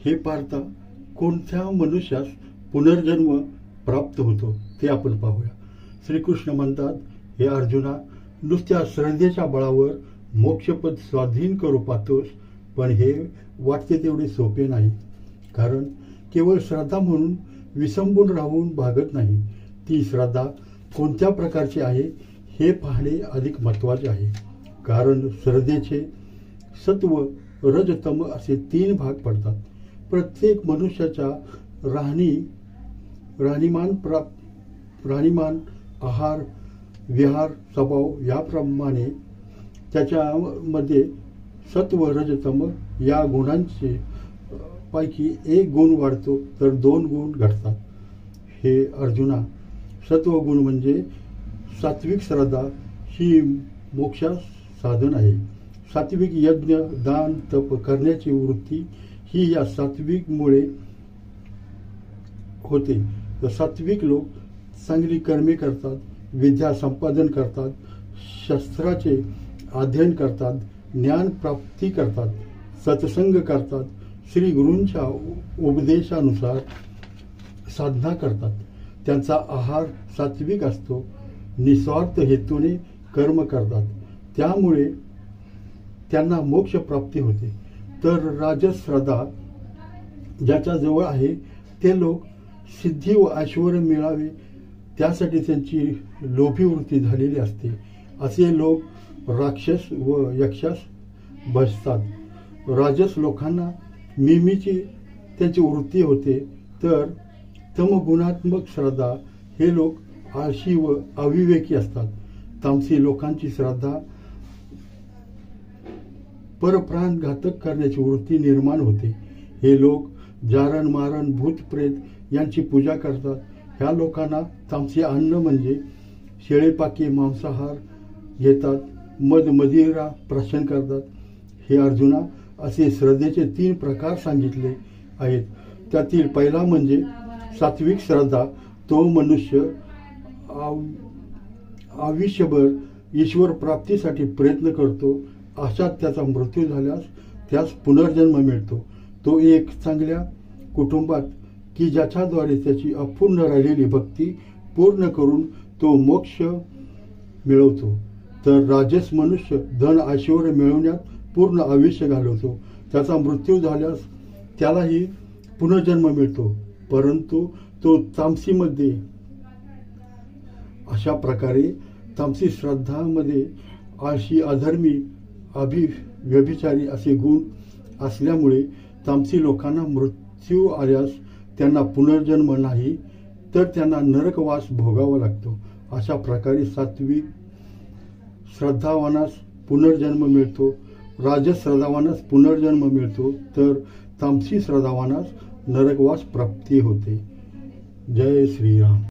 हे पाहता कोणत्या मनुष्यास पुनर्जन्म प्राप्त होतो ते आपण पाहूया। श्रीकृष्ण म्हणतात, हे अर्जुना, नुसत्या श्रद्धेच्या बळावर मोक्षपद स्वाधीन करू पाहतोस, पण हे वाटते तेवढे सोपे नाही। कारण केवळ श्रद्धा म्हणून विसंबून राहून भागत नाही, ती श्रद्धा कोणत्या प्रकारची आहे हे पाहणे अधिक महत्त्वाचे आहे। कारण श्रद्धेचे सत्व, रज, तम असे 3 भाग पडतात। प्रत्येक मनुष्याच्या राहणीमान, आहार, विहार, स्वभाव याप्रमाणे त्याच्यामध्ये सत्व, रज, तम या गुणांचे पैकी 1 गुण वाढतो तर 2 गुण घटतात। हे अर्जुना, सत्वगुण म्हणजे सात्विक श्रद्धा ही मोक्षास साधन आहे। सात्विक यज्ञ, दान, तप करण्याची वृत्ती ही या सात्विकमुळे होते। तर सात्विक लोक चांगली कर्मे करतात, विद्या संपादन करतात, शस्त्राचे अध्ययन करतात, ज्ञान प्राप्ती करतात, सत्संग करतात, श्री गुरूंच्या उपदेशानुसार साधना करतात। त्यांचा आहार सात्विक असतो, निस्वार्थ हेतूने कर्म करतात, त्यामुळे त्यांना मोक्ष प्राप्ती होते। तर राजस श्रद्धा ज्याच्या जवळ आहे ते लोक सिद्धी व ऐश्वर्य मिळावे त्यासाठी त्यांची लोभी वृत्ती झालेली असते। असे लोक राक्षस व यक्षास भजतात। राजस लोकांना नेहमीची त्यांची वृत्ती होते, तर तमगुणात्मक श्रद्धा हे लोक आळशी व अविवेकी असतात। तामसी लोकांची श्रद्धा परप्राण घातक करण्याची वृत्ती निर्माण होते। हे लोक जारण, मारण, भूत, प्रेत यांची पूजा करतात। ह्या लोकांना तामसी अन्न म्हणजे शेळेपाके, मांसाहार घेतात, मद, मदिरा प्राशन करतात। हे अर्जुना, असे श्रद्धेचे 3 प्रकार सांगितले आहेत। त्यातील पहिला म्हणजे सात्विक श्रद्धा। तो मनुष्य आयुष्यभर ईश्वर प्राप्तीसाठी प्रयत्न करतो, अशात त्याचा मृत्यू झाल्यास त्यास पुनर्जन्म मिळतो। तो एक चांगल्या कुटुंबात की ज्याच्याद्वारे त्याची अपूर्ण राहिलेली भक्ती पूर्ण करून तो मोक्ष मिळवतो। तर राजस मनुष्य धन, ऐश्वर्य मिळवण्यात पूर्ण आयुष्य घालवतो, त्याचा मृत्यू झाल्यास त्यालाही पुनर्जन्म मिळतो, परंतु तो तामसीमध्ये। अशा प्रकारे तामसी श्रद्धामध्ये आळशी, अधर्मी, व्यभिचारी असे गुण असल्यामुळे तामसी लोकांना मृत्यू आल्यास त्यांना पुनर्जन्म नाही, तर त्यांना नरकवास भोगावा लागतो। अशा प्रकारे सात्विक श्रद्धावानास पुनर्जन्म मिळतो, राजस श्रद्धावानास पुनर्जन्म मिळतो, तर तामसी श्रद्धावानास नरकवास प्राप्ती होते। जय श्रीराम।